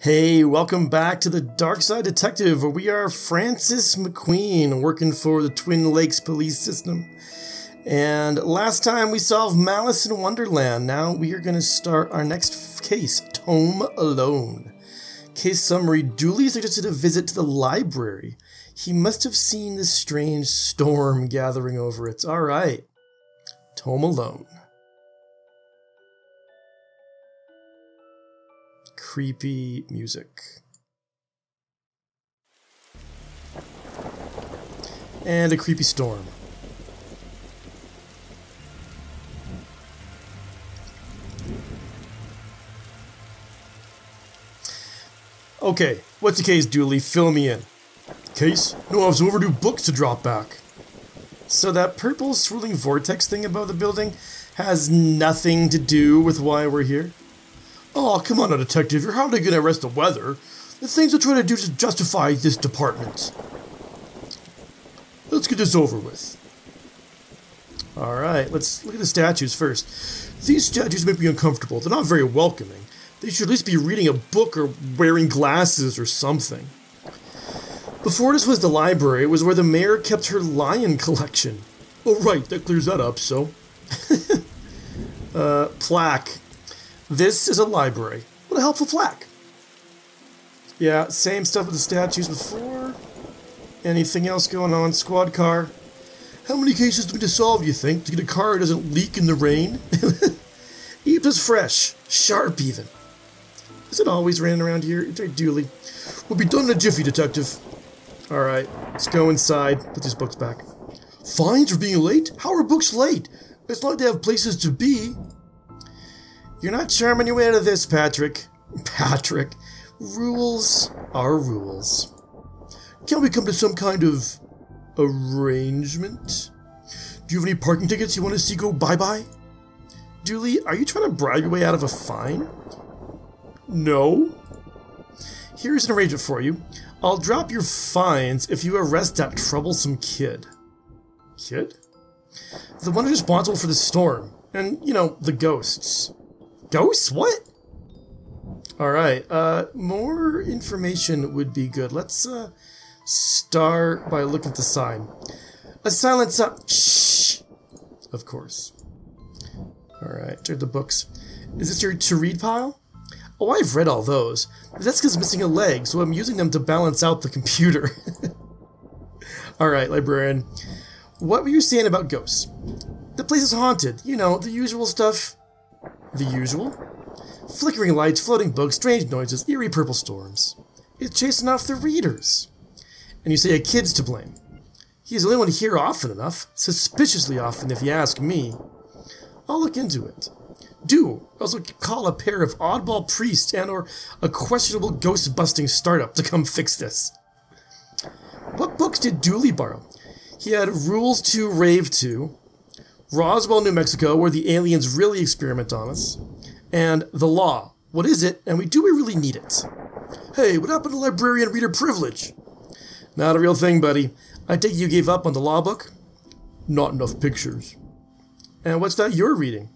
Hey, welcome back to the Darkside Detective, where we are Francis McQueen, working for the Twin Lakes police system. And last time we solved Malice in Wonderland. Now we are going to start our next case, TOME Alone. Case summary: Dooley suggested a visit to the library. He must have seen this strange storm gathering over it. Alright, TOME Alone. Creepy music. And a creepy storm. Okay, what's the case, Dooley? Fill me in. Case? No, I have some overdue books to drop back. So that purple swirling vortex thing above the building has nothing to do with why we're here? Oh, come on now, detective. You're hardly going to arrest the weather. The things we're trying to do to justify this department. Let's get this over with. Alright, let's look at the statues first. These statues make me uncomfortable. They're not very welcoming. They should at least be reading a book or wearing glasses or something. Before this was the library, it was where the mayor kept her lion collection. Oh right, that clears that up, so. Plaque. This is a library. What a helpful plaque. Yeah, same stuff with the statues before. Anything else going on? Squad car. How many cases do we need to solve, you think, to get a car that doesn't leak in the rain? Eat is fresh. Sharp, even. Is it always raining around here? Dooley. We'll be done in a jiffy, detective. Alright, let's go inside. Put these books back. Fines for being late? How are books late? It's not like they have places to be. You're not charming your way out of this, Patrick. Patrick. Rules are rules. Can't we come to some kind of arrangement? Do you have any parking tickets you want to see go bye-bye? Dooley, are you trying to bribe your way out of a fine? No. Here's an arrangement for you. I'll drop your fines if you arrest that troublesome kid. Kid? The one who's responsible for the storm. And, you know, the ghosts. Ghosts? What? Alright, more information would be good. Let's, start by looking at the sign. A silence up. Shh! Of course. Alright, check the books. Is this your to-read pile? Oh, I've read all those. But that's because I'm missing a leg, so I'm using them to balance out the computer. Alright, librarian. What were you saying about ghosts? The place is haunted. You know, the usual stuff. The usual? Flickering lights, floating books, strange noises, eerie purple storms. It's chasing off the readers. And you say a kid's to blame. He's the only one here often enough. Suspiciously often, if you ask me. I'll look into it. Do also call a pair of oddball priests and or a questionable ghost-busting startup to come fix this. What books did Dooley borrow? He had Rules to Rave 2, Roswell, New Mexico, where the aliens really experiment on us, and The Law. What is it, and do we really need it? Hey, what happened to librarian reader privilege? Not a real thing, buddy. I take it you gave up on the law book? Not enough pictures. And what's that you're reading?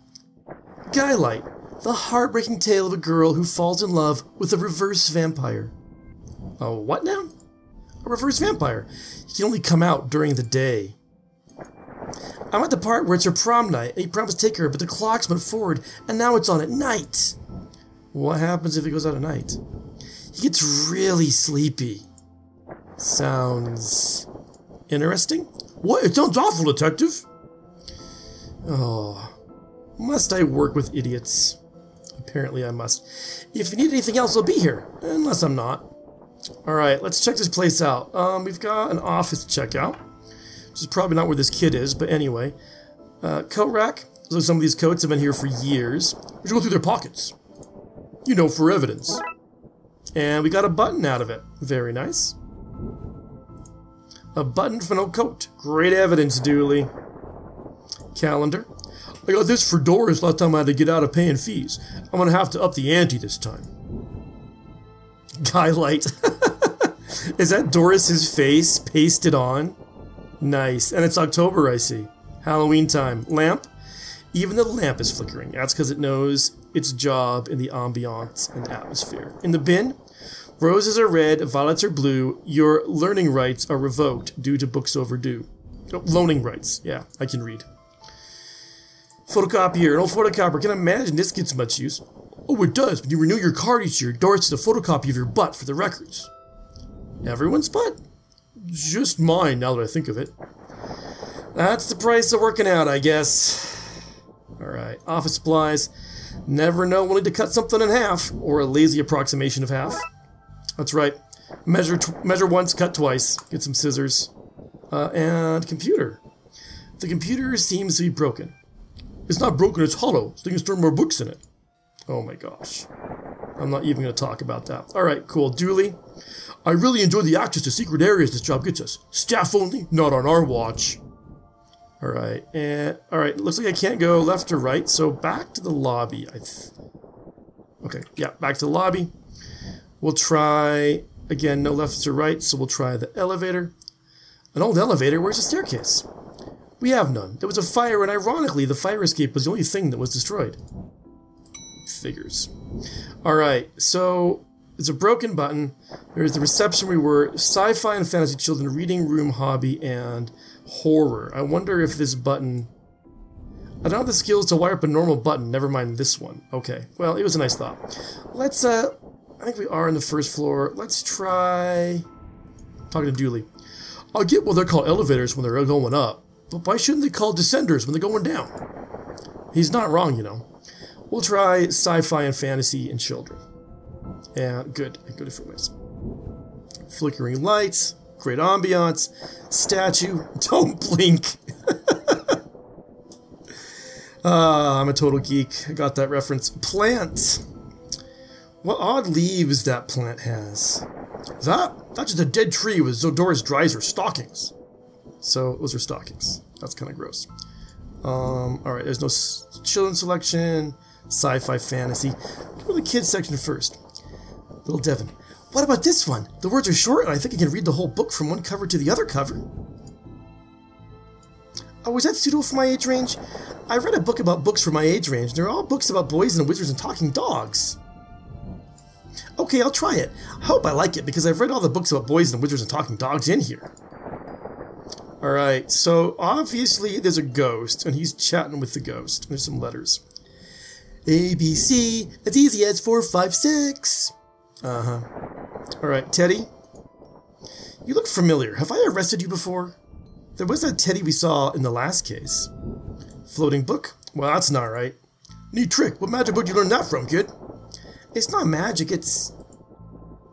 Guylight, the heartbreaking tale of a girl who falls in love with a reverse vampire. Oh, what now? A reverse vampire. He can only come out during the day. I'm at the part where it's her prom night, and he promised to take her, but the clocks went forward, and now it's on at night. What happens if it goes out at night? He gets really sleepy. Sounds interesting? What? It sounds awful, detective. Oh, must I work with idiots? Apparently I must. If you need anything else, I'll be here, unless I'm not. Alright, let's check this place out. We've got an office to check out. Which is probably not where this kid is, but anyway. Coat rack. So some of these coats have been here for years. We should go through their pockets. You know, for evidence. And we got a button out of it. Very nice. A button from an old coat. Great evidence, Dooley. Calendar. I got this for Doris last time I had to get out of paying fees. I'm gonna have to up the ante this time. Guylight. Is that Doris's face pasted on? Nice. And it's October, I see. Halloween time. Lamp. Even the lamp is flickering. That's because it knows its job in the ambiance and atmosphere. In the bin, roses are red, violets are blue. Your learning rights are revoked due to books overdue. Oh, loaning rights. Yeah, I can read. Photocopier. An old photocopier. Can I imagine this gets much use? Oh, it does. When you renew your card each year, it doors to the photocopy of your butt for the records. Everyone's butt? Just mine, now that I think of it. That's the price of working out, I guess. Alright, office supplies. Never know when to cut something in half, or a lazy approximation of half. That's right. Measure once, cut twice. Get some scissors. And computer. The computer seems to be broken. It's not broken, it's hollow, so you can store more books in it. Oh my gosh. I'm not even going to talk about that. Alright, cool. Dooley. I really enjoy the access to secret areas this job gets us. Staff only, not on our watch. Alright, and alright, looks like I can't go left or right, so back to the lobby. Okay, yeah, back to the lobby. We'll try, again, no left or right, so we'll try the elevator. An old elevator, where's the staircase? We have none. There was a fire, and ironically, the fire escape was the only thing that was destroyed. Figures. Alright, so there's a broken button. There's the reception we were, sci-fi and fantasy children, reading room, hobby, and horror. I wonder if this button... I don't have the skills to wire up a normal button, never mind this one. Okay, well, it was a nice thought. Let's, I think we are on the first floor. Let's try... talking to Dooley. I get what they're called elevators when they're going up, but why shouldn't they call descenders when they're going down? He's not wrong, you know. We'll try sci-fi and fantasy and children. And good different ways. Flickering lights, great ambiance, statue, don't blink. I'm a total geek. I got that reference. Plant. What odd leaves that plant has. That's just a dead tree with Zodora's dries or stockings. So those are stockings. That's kind of gross. Alright, there's no children's selection. Sci-fi fantasy. Go to the kids section first. Little Devin. What about this one? The words are short and I think I can read the whole book from one cover to the other cover. Oh, is that suitable for my age range? I read a book about books for my age range. They're all books about boys and wizards and talking dogs. Okay, I'll try it. I hope I like it because I've read all the books about boys and wizards and talking dogs in here. Alright, so obviously there's a ghost and he's chatting with the ghost. There's some letters. A, B, C, as easy as 4, 5, 6. Alright, Teddy. You look familiar. Have I arrested you before? There was that Teddy we saw in the last case. Floating book? Well, that's not right. Neat trick. What magic book did you learn that from, kid? It's not magic, it's...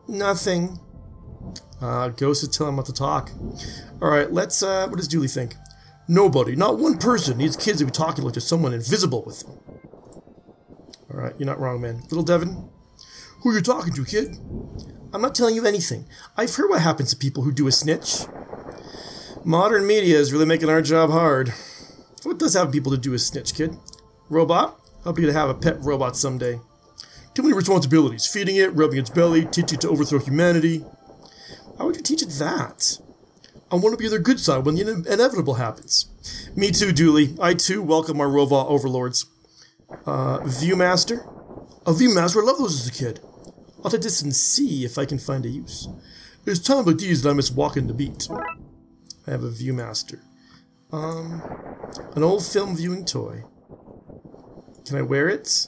nothing. Ghost is telling him what to talk. Alright, let's, what does Dooley think? Nobody, not one person, needs kids to be talking like there's someone invisible with them. Alright, you're not wrong, man. Little Devin? Who are you talking to, kid? I'm not telling you anything. I've heard what happens to people who do a snitch. Modern media is really making our job hard. What does happen to people to do a snitch, kid? Robot? Hope you to have a pet robot someday. Too many responsibilities. Feeding it, rubbing its belly, teach it to overthrow humanity. Why would you teach it that? I want to be on their good side when the inevitable happens. Me too, Dooley. I too welcome our robot overlords. Viewmaster? A Viewmaster, I love those as a kid. I'll take this and see if I can find a use. It's times like these that I miss walking the beat. I have a Viewmaster. An old film viewing toy. Can I wear it?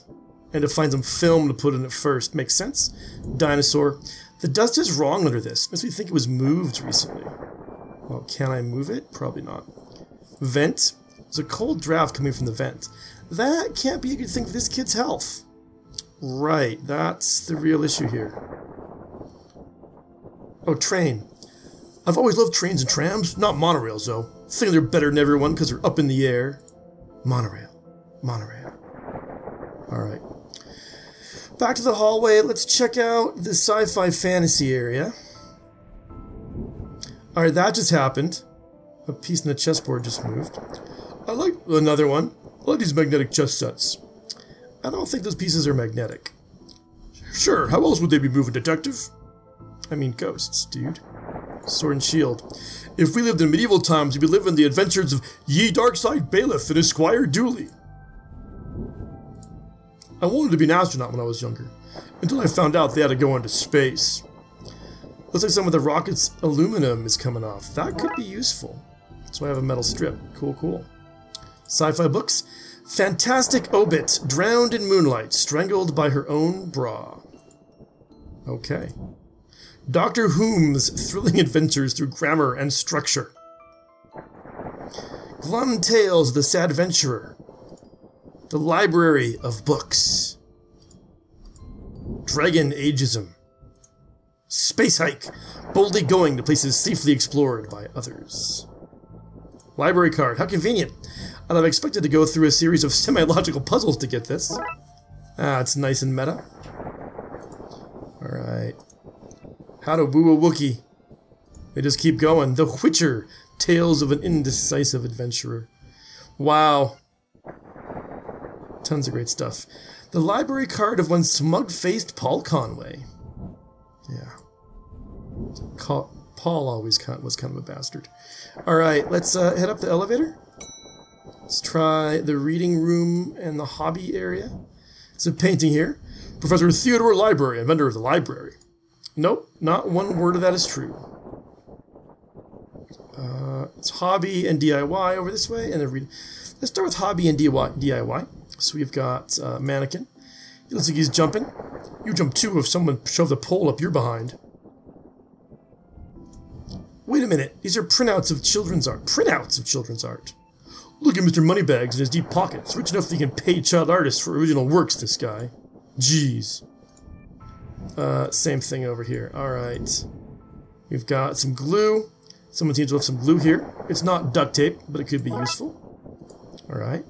And to find some film to put in it first. Makes sense. Dinosaur. The dust is wrong under this. Makes me think it was moved recently. Well, can I move it? Probably not. Vent. There's a cold draft coming from the vent. That can't be a good thing for this kid's health. Right, that's the real issue here. Oh, train. I've always loved trains and trams, not monorails though. Think they're better than everyone because they're up in the air. Monorail. Monorail. Alright. Back to the hallway, let's check out the sci-fi fantasy area. Alright, that just happened. A piece in the chessboard just moved. I like another one. I like these magnetic chess sets. I don't think those pieces are magnetic. Sure, how else would they be moving, detective? I mean ghosts, dude. Sword and shield. If we lived in medieval times, we'd be living the adventures of ye Darkside Bailiff and his squire Dooley. I wanted to be an astronaut when I was younger, until I found out they had to go into space. Looks like some of the rocket's aluminum is coming off. That could be useful. So I have a metal strip. Cool, cool. Sci-fi books. Fantastic Obit, drowned in moonlight, strangled by her own bra. Okay. Doctor Whom's thrilling adventures through grammar and structure. Glum Tales of the Sad Venturer. The Library of Books. Dragon Ageism. Space Hike, boldly going to places safely explored by others. Library card, how convenient. I'd have expected to go through a series of semi-logical puzzles to get this. Ah, it's nice and meta. Alright. How to woo a Wookiee. They just keep going. The Witcher, Tales of an Indecisive Adventurer. Wow. Tons of great stuff. The library card of one smug-faced Paul Conway. Yeah. Paul always was kind of a bastard. Alright, let's head up the elevator. Let's try the reading room and the hobby area. It's a painting here. Professor Theodore Library, inventor of the library. Nope, not one word of that is true. It's hobby and DIY over this way. And then let's start with hobby and DIY. So we've got mannequin. He looks like he's jumping. You jump too if someone shoved a pole up your behind. Wait a minute, these are printouts of children's art. Printouts of children's art. Look at Mr. Moneybags in his deep pockets. Rich enough that he can pay child artists for original works, this guy. Jeez. Same thing over here. Alright. We've got some glue. Someone seems to have some glue here. It's not duct tape, but it could be useful. Alright.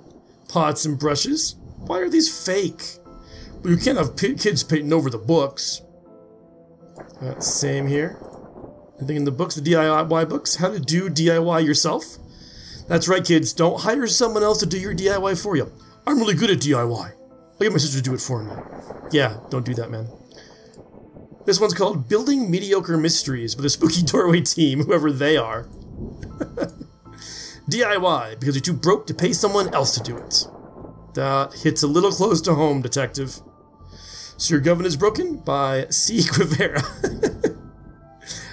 Pots and brushes. Why are these fake? Well, you can't have kids painting over the books. Same here. Anything in the books, the DIY books? How to do DIY yourself? That's right, kids. Don't hire someone else to do your DIY for you. I'm really good at DIY. I'll get my sister to do it for me. Yeah, don't do that, man. This one's called Building Mediocre Mysteries with a Spooky Doorway Team, whoever they are. DIY, because you're too broke to pay someone else to do it. That hits a little close to home, detective. So Your Government is Broken by C. Quivera.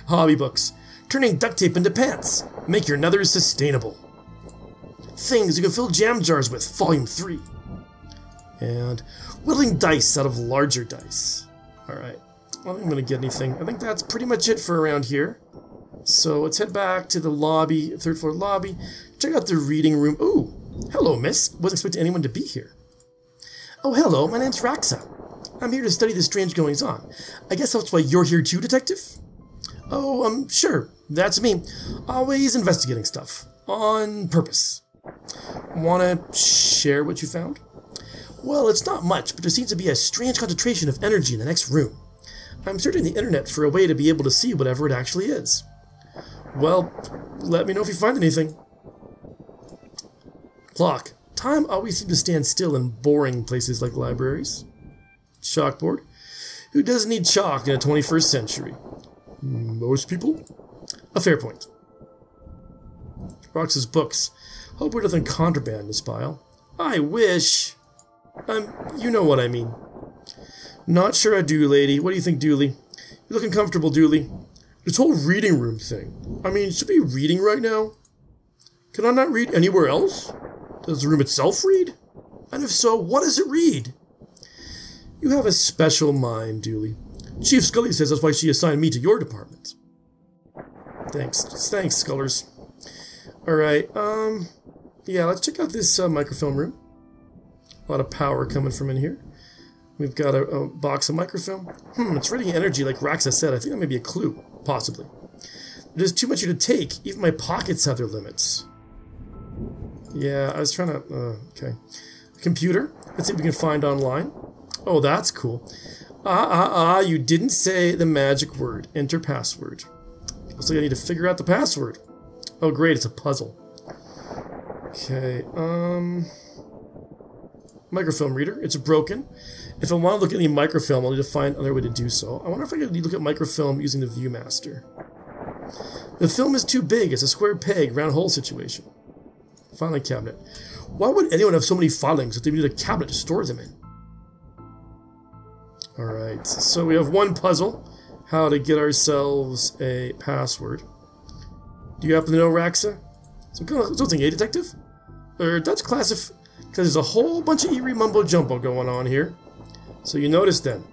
Hobby books. Turning duct tape into pants. Make your nethers sustainable. Things you can fill jam jars with, Volume 3. And whittling dice out of larger dice. Alright. I don't think I'm going to get anything. I think that's pretty much it for around here. So let's head back to the lobby, third floor lobby. Check out the reading room. Ooh, hello, miss. Wasn't expecting anyone to be here. Oh, hello. My name's Raxa. I'm here to study the strange goings-on. I guess that's why you're here too, detective? Oh, sure. That's me. Always investigating stuff. On purpose. Wanna share what you found? Well, it's not much, but there seems to be a strange concentration of energy in the next room. I'm searching the internet for a way to be able to see whatever it actually is. Well, let me know if you find anything. Clock. Time always seems to stand still in boring places like libraries. Chalkboard. Who doesn't need chalk in the 21st century? Most people? A fair point. Rox's books. Hope we're nothing contraband in this pile. I wish. You know what I mean. Not sure I do, lady. What do you think, Dooley? You're looking comfortable, Dooley. This whole reading room thing. I mean, should I be reading right now? Can I not read anywhere else? Does the room itself read? And if so, what does it read? You have a special mind, Dooley. Chief Scully says that's why she assigned me to your department. Thanks, Scullers. Alright, yeah, let's check out this microfilm room. A lot of power coming from in here. We've got a box of microfilm. It's reading energy like Raxa said. I think that may be a clue. Possibly. There's too much here to take. Even my pockets have their limits. Yeah, I was trying to... okay. Computer. Let's see if we can find online. Oh, that's cool. You didn't say the magic word. Enter password. Looks like I need to figure out the password. Oh, great. It's a puzzle. Okay, microfilm reader. It's broken. If I want to look at any microfilm, I'll need to find another way to do so. I wonder if I can look at microfilm using the Viewmaster. The film is too big. It's a square peg, round hole situation. Filing cabinet. Why would anyone have so many filings if they needed a cabinet to store them in? Alright, so we have one puzzle. How to get ourselves a password. Do you happen to know, Raxa? Something, a detective? Or Dutch classif... Because there's a whole bunch of eerie mumbo-jumbo going on here. So you notice then.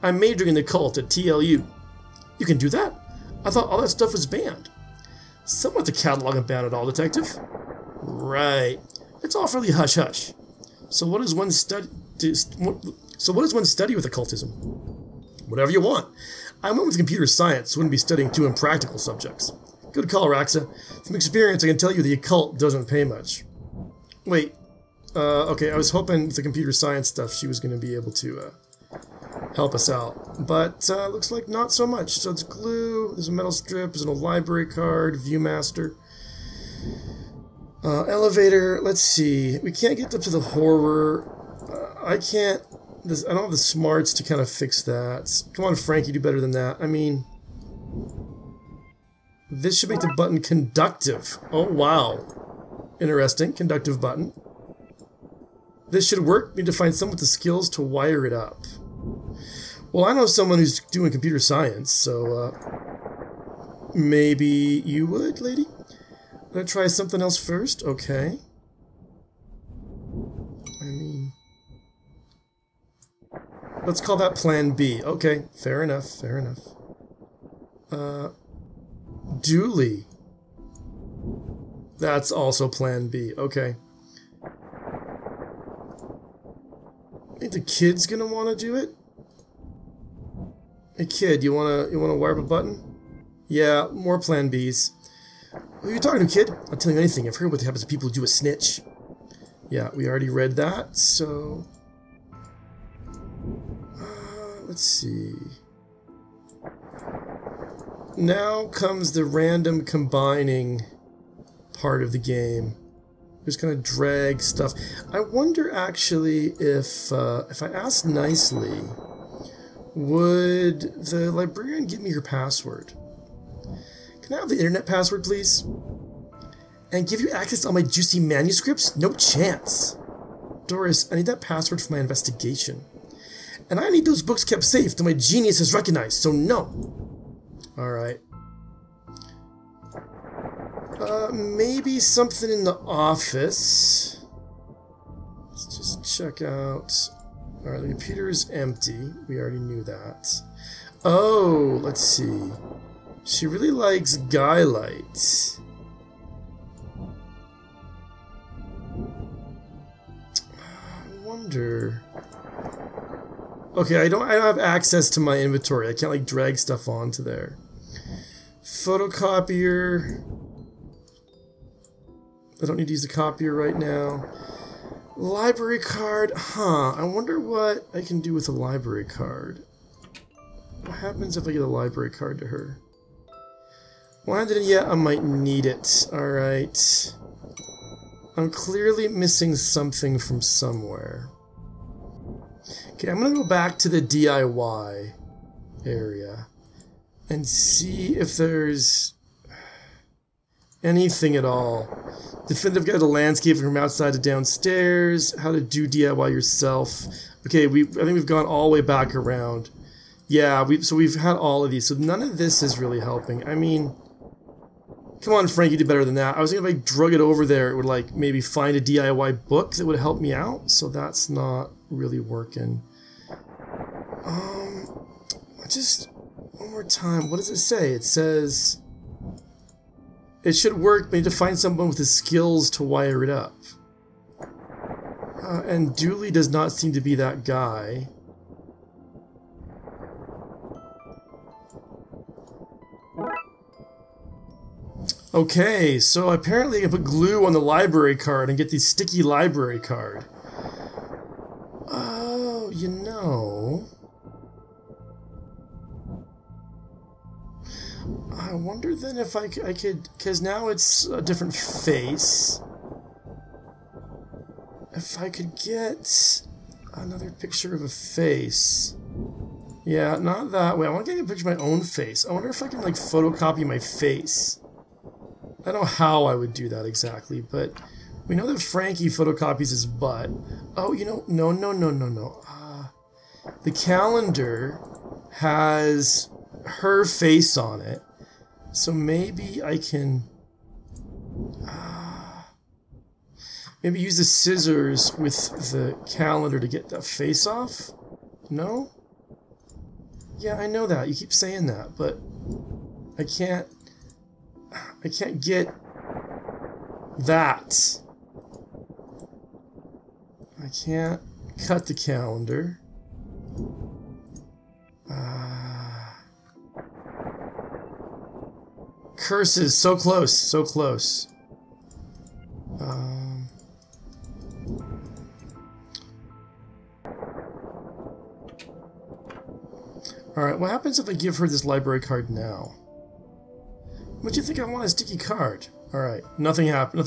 I'm majoring in the occult at TLU. You can do that? I thought all that stuff was banned. Somewhat the catalog and ban it all, detective. Right. It's awfully hush-hush. So what does one study... So what does one study with occultism? Whatever you want. I went with computer science, so wouldn't be studying too impractical subjects. Good call, Raxa. From experience, I can tell you the occult doesn't pay much. Wait. Okay, I was hoping with the computer science stuff she was going to be able to help us out. But looks like not so much. So it's glue, there's a metal strip, there's an old library card, Viewmaster. Elevator, let's see. We can't get up to the horror. I can't... I don't have the smarts to kind of fix that. Come on, Frankie, do better than that. I mean... This should make the button conductive. Oh, wow. Interesting. Conductive button. This should work. We need to find someone with the skills to wire it up. Well, I know someone who's doing computer science, so, maybe you would, lady? Wanna try something else first? Okay. I mean... Let's call that Plan B. Okay, fair enough, fair enough. Dooley. That's also Plan B. Okay. I think the kid's gonna want to do it. Hey kid, you wanna wire up a button? Yeah, more Plan Bs. Who are you talking to, kid? I'll tell you anything. I've heard what happens to people who do a snitch. Yeah, we already read that, so... let's see... Now comes the random combining part of the game. Just kind of drag stuff. I wonder actually if I ask nicely, would the librarian give me her password? Can I have the internet password, please? And give you access to all my juicy manuscripts? No chance. Doris, I need that password for my investigation. And I need those books kept safe till my genius is recognized, so no. Alright. Maybe something in the office. Let's just check out... Alright, the computer is empty. We already knew that. Oh, let's see. She really likes guy lights. I wonder... Okay, I don't have access to my inventory. I can't like drag stuff onto there. Photocopier. I don't need to use the copier right now. Library card. Huh. I wonder what I can do with a library card. What happens if I get a library card to her? Well, I haven't done it yet. I might need it. Alright. I'm clearly missing something from somewhere. Okay, I'm gonna go back to the DIY area and see if there's anything at all. Definitive guide to landscape from outside to downstairs, how to do DIY yourself. Okay, I think we've gone all the way back around. Yeah, we've had all of these, so none of this is really helping. I mean, come on, Frank, you did better than that. I was thinking if I drug it over there, it would like maybe find a DIY book that would help me out, so that's not really working. Just one more time. What does it say? It says it should work, but you need to find someone with the skills to wire it up. And Dooley does not seem to be that guy. Okay, so apparently I can put glue on the library card and get the sticky library card. Oh, you know... I wonder then if I could... Because now it's a different face. If I could get another picture of a face. Yeah, not that way. I want to get a picture of my own face. I wonder if I can, like, photocopy my face. I don't know how I would do that exactly, but we know that Frankie photocopies his butt. Oh, you know, no. The calendar has her face on it. So maybe I can... maybe use the scissors with the calendar to get that face off? No? Yeah, I know that. You keep saying that, but I can't get that. I can't cut the calendar. Curses, so close, so close. Alright, what happens if I give her this library card now? What do you think? I want a sticky card. Alright, nothing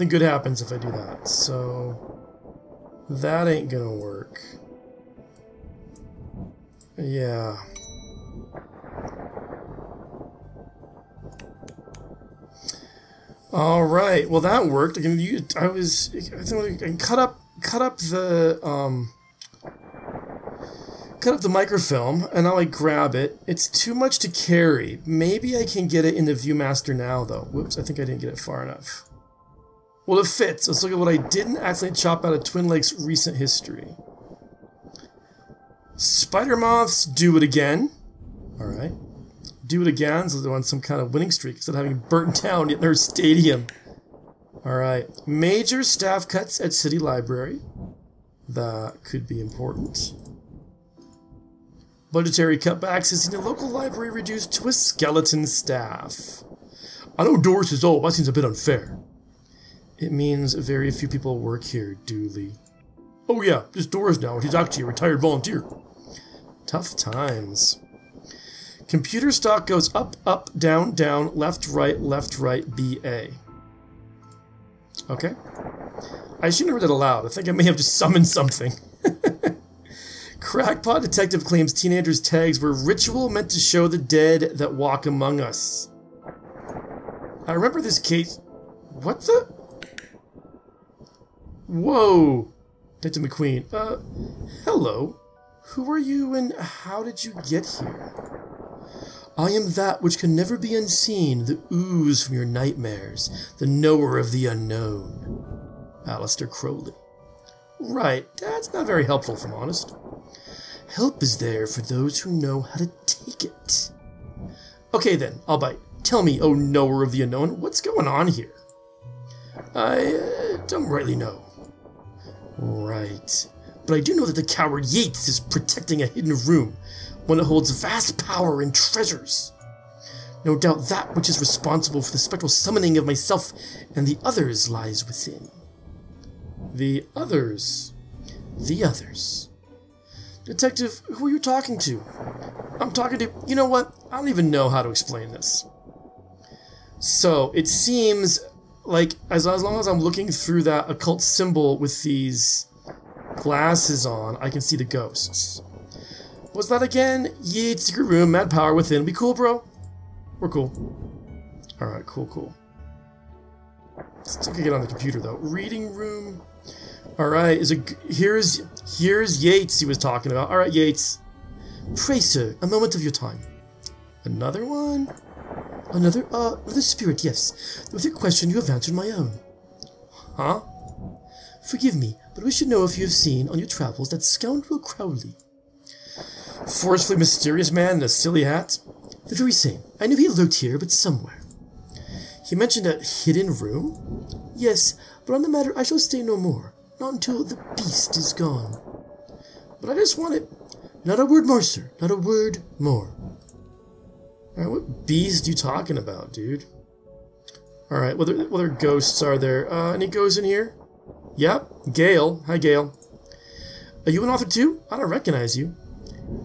good happens if I do that, so that ain't gonna work. Yeah. Alright, well that worked. I can cut up the microfilm, and now I grab it. It's too much to carry. Maybe I can get it in the Viewmaster now, though. Whoops, I think I didn't get it far enough. Well, it fits. Let's look at what I didn't accidentally chop out of Twin Lakes' recent history. Spider moths, do it again. Alright. Do it again, so they're on some kind of winning streak instead of having burnt down their stadium. Alright. Major staff cuts at City Library. That could be important. Budgetary cutbacks has seen the local library reduced to a skeleton staff. I know Doris is old, that seems a bit unfair. It means very few people work here, Dooley. Oh yeah, just Doris now, she's actually a retired volunteer. Tough times. Computer stock goes up, up, down, down, left, right, BA. Okay. I shouldn't have read it aloud. I think I may have just summoned something. Crackpot detective claims teenagers' tags were ritual meant to show the dead that walk among us. I remember this case... What the... Whoa! Detective McQueen. Hello. Who are you and how did you get here? I am that which can never be unseen, the ooze from your nightmares, the knower of the unknown. Alistair Crowley. Right, that's not very helpful if I'm honest. Help is there for those who know how to take it. Okay then, I'll bite. Tell me, oh knower of the unknown, what's going on here? I don't rightly know. Right. But I do know that the coward Yates is protecting a hidden room, one that holds vast power and treasures. No doubt that which is responsible for the spectral summoning of myself and the others lies within. The others. The others. Detective, who are you talking to? I'm talking to... You know what? I don't even know how to explain this. So, it seems like as long as I'm looking through that occult symbol with these glasses on, I can see the ghosts. What's that again? Yeet, secret room, mad power within. We cool, bro? We're cool. Alright, cool. Still can get on the computer, though. Reading room... Alright, here's Yates he was talking about. Alright, Yates. Pray, sir, a moment of your time. Another one? Another spirit, yes. With your question, you have answered my own. Huh? Forgive me, but we should know if you have seen on your travels that scoundrel Crowley. Forcefully mysterious man in a silly hat? The very same. I knew he lurked here, but somewhere. He mentioned a hidden room? Yes, but on the matter I shall stay no more. Not until the beast is gone. But I just want it... Not a word more, sir. Not a word more. Alright, what beast are you talking about, dude? Alright, what other ghosts are there? Any ghosts in here? Yep, Gale. Hi, Gale. Are you an author too? I don't recognize you.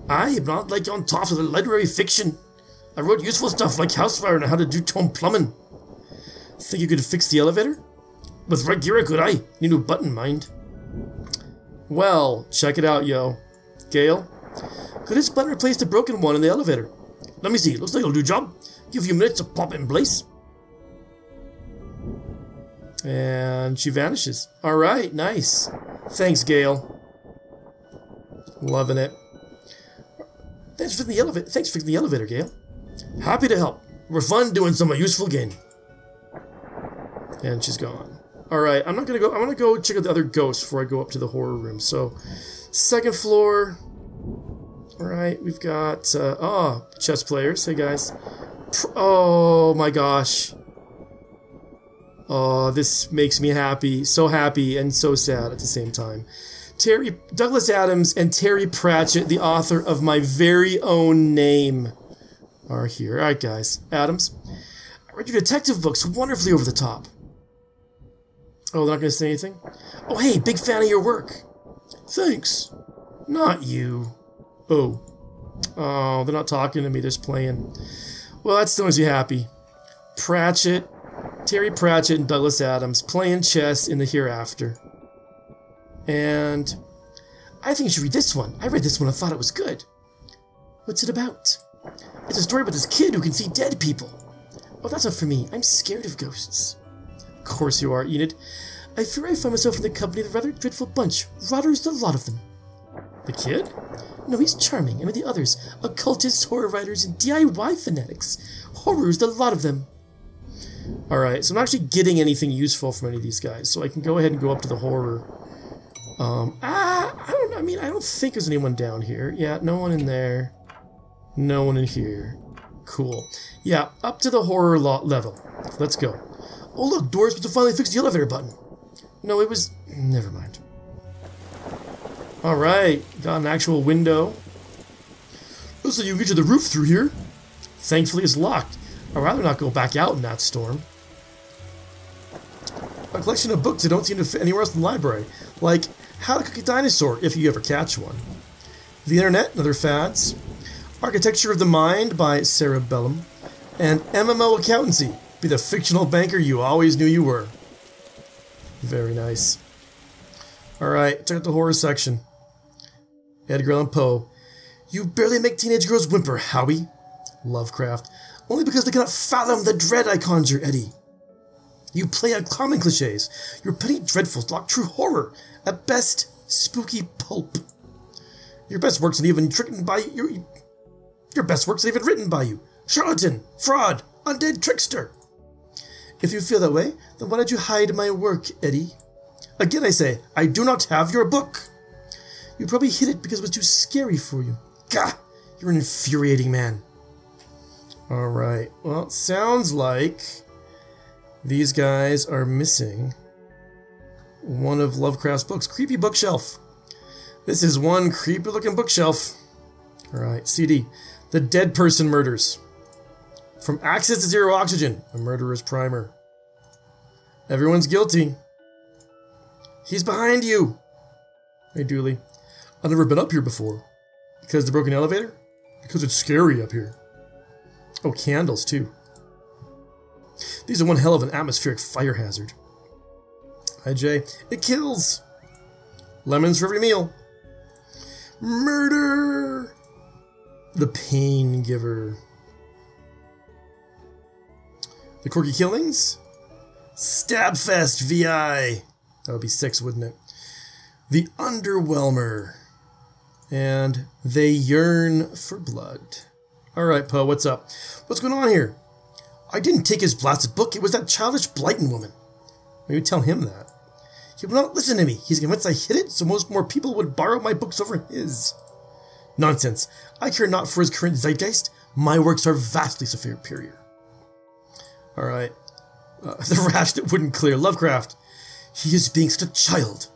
I am not like on top of the literary fiction. I wrote useful stuff like housefire and how to do TOME plumbing. Think you could fix the elevator? With right gear, could I? Need a button, mind. Well, check it out, yo. Gale? Could this button replace the broken one in the elevator? Let me see. Looks like it'll do job. Give you a minute to pop it in place. And she vanishes. Alright, nice. Thanks, Gale. Loving it. Thanks for fixing the elevator, Gale. Happy to help. We're fun doing some useful game. And she's gone. Alright, I'm gonna go check out the other ghosts before I go up to the horror room. So, second floor. Alright, we've got, chess players. Hey, guys. Oh, my gosh. Oh, this makes me happy. So happy and so sad at the same time. Douglas Adams and Terry Pratchett, the author of my very own name, are here. Alright, guys. Adams, I read your detective books wonderfully over the top. Oh, they're not going to say anything? Oh, hey, big fan of your work. Thanks. Not you. Oh. Oh, they're not talking to me. They're just playing. Well, that still makes me happy. Terry Pratchett and Douglas Adams playing chess in the hereafter. And I think you should read this one. I read this one and thought it was good. What's it about? It's a story about this kid who can see dead people. Oh, that's not for me. I'm scared of ghosts. Of course you are, Enid. I fear I find myself in the company of a rather dreadful bunch. Rotters, the lot of them. The kid? No, he's charming, and with the others, occultists, horror writers, and DIY fanatics. Horrors, the lot of them. Alright, so I'm not actually getting anything useful from any of these guys, so I can go ahead and go up to the horror. I don't think there's anyone down here. Yeah, no one in there. No one in here. Cool. Yeah, up to the horror level. Let's go. Oh look, doors supposed to finally fix the elevator button. No, it was... Never mind. Alright, got an actual window. Looks like you can get to the roof through here. Thankfully it's locked. I'd rather not go back out in that storm. A collection of books that don't seem to fit anywhere else in the library. Like How to Cook a Dinosaur, if you ever catch one. The Internet and Other Fads. Architecture of the Mind by Sarah Bellum. And MMO Accountancy. Be the fictional banker you always knew you were. Very nice. Alright, check out the horror section. Edgar Allan Poe. You barely make teenage girls whimper, Howie. Lovecraft. Only because they cannot fathom the dread I conjure, Eddie. You play on common cliches. Your petty dreadfuls lock true horror. At best, spooky pulp. Your best works aren't even written by you. Your best works aren't even written by you. Charlatan, fraud, undead trickster. If you feel that way, then why don't you hide my work, Eddie? Again I say, I do not have your book. You probably hid it because it was too scary for you. Gah! You're an infuriating man. Alright, well, it sounds like these guys are missing one of Lovecraft's books. Creepy bookshelf. This is one creepy looking bookshelf. Alright, CD. The Dead Person Murders. From Access to Zero Oxygen, a murderer's primer. Everyone's guilty. He's behind you. Hey, Dooley. I've never been up here before. Because the broken elevator? Because it's scary up here. Oh, candles, too. These are one hell of an atmospheric fire hazard. Hi, Jay. It kills. Lemons for every meal. Murder. The Pain Giver. The Quirky Killings. Stabfest VI. That would be 6, wouldn't it? The Underwhelmer. And They Yearn for Blood. Alright, Poe, what's up? What's going on here? I didn't take his blasted book. It was that childish Blighton woman. Maybe tell him that. He will not listen to me. He's convinced I hid it, so most more people would borrow my books over his. Nonsense. I care not for his current zeitgeist. My works are vastly superior. Alright. The rash that wouldn't clear. Lovecraft. He is being such a child.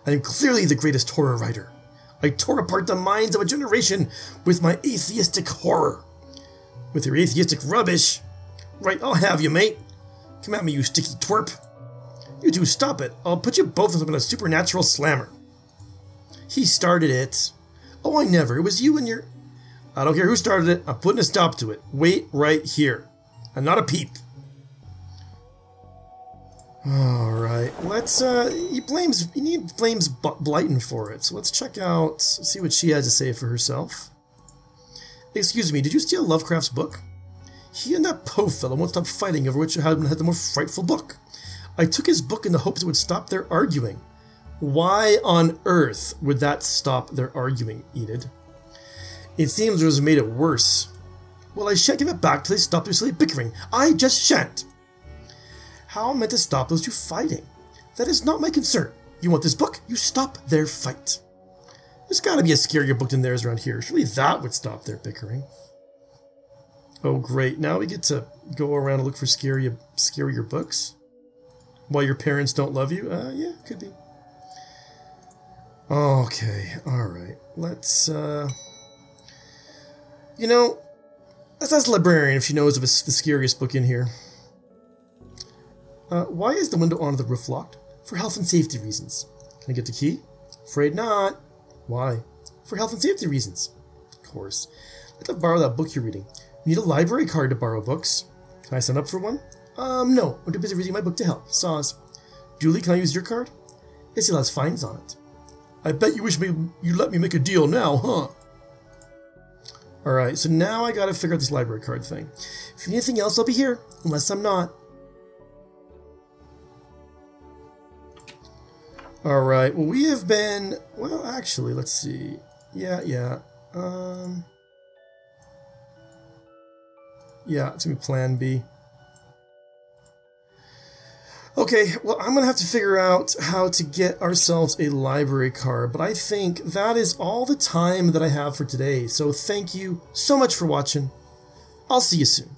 I am clearly the greatest horror writer. I tore apart the minds of a generation with my atheistic horror. With your atheistic rubbish. Right, I'll have you, mate. Come at me, you sticky twerp. You two, stop it. I'll put you both in a supernatural slammer. He started it. Oh, I never. It was you and your... I don't care who started it. I'm putting a stop to it. Wait right here. And not a peep. Alright, let's, he blames Blighton for it, so let's check out, see what she has to say for herself. Excuse me, did you steal Lovecraft's book? He and that Poe fellow won't stop fighting over which had the more frightful book. I took his book in the hopes it would stop their arguing. Why on earth would that stop their arguing, Enid? It seems yours made it worse. Well, I shan't give it back till they stop their silly bickering. I just shan't. How am I meant to stop those two fighting? That is not my concern. You want this book? You stop their fight. There's gotta be a scarier book than theirs around here. Surely that would stop their bickering. Oh great, now we get to go around and look for scarier books? While your parents don't love you? Yeah, could be. Okay, alright. Let's, you know, let's ask the librarian if she knows of the scariest book in here. Why is the window on the roof locked? For health and safety reasons. Can I get the key? Afraid not. Why? For health and safety reasons. Of course. I'd like to borrow that book you're reading. You need a library card to borrow books. Can I sign up for one? No. I'm too busy reading my book to help. Saws. Julie, can I use your card? It still has fines on it. I bet you wish you let me make a deal now, huh? Alright, so now I gotta figure out this library card thing. If you need anything else, I'll be here. Unless I'm not. Alright, well we have been... Well, actually, let's see. Yeah, it's gonna be plan B. Okay, well I'm gonna have to figure out how to get ourselves a library card, but I think that is all the time that I have for today. So thank you so much for watching. I'll see you soon.